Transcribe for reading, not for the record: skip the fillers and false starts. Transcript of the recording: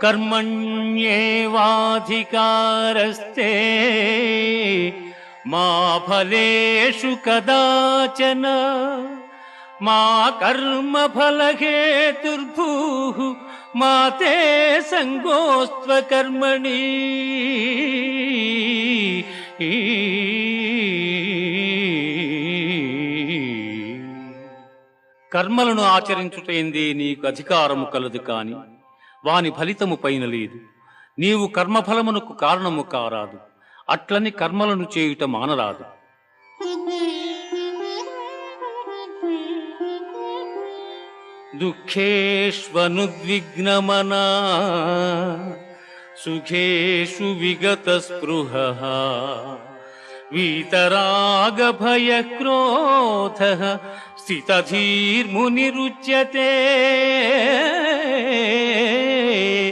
कर्मण्येवाधिकारस्ते मा फलेषु कदाचन मा कर्मफलहेतुर्भूः मा ते संगोऽस्त्व कर्मणि। కర్మలను ఆచరించుటేందే నీకు అధికారము కలదు కాని వాని ఫలితము పైన లేదు. నీవు కర్మఫలమునకు కారణము కారాదు, అట్లని కర్మలను చేయుట మానరాదు. దుఃఖేష్వనుద్విగ్నమనా సుఖేషు విగత స్పృహః వీతరాగభయక్రోధః స్థితధీర్మునిరుచ్యతే।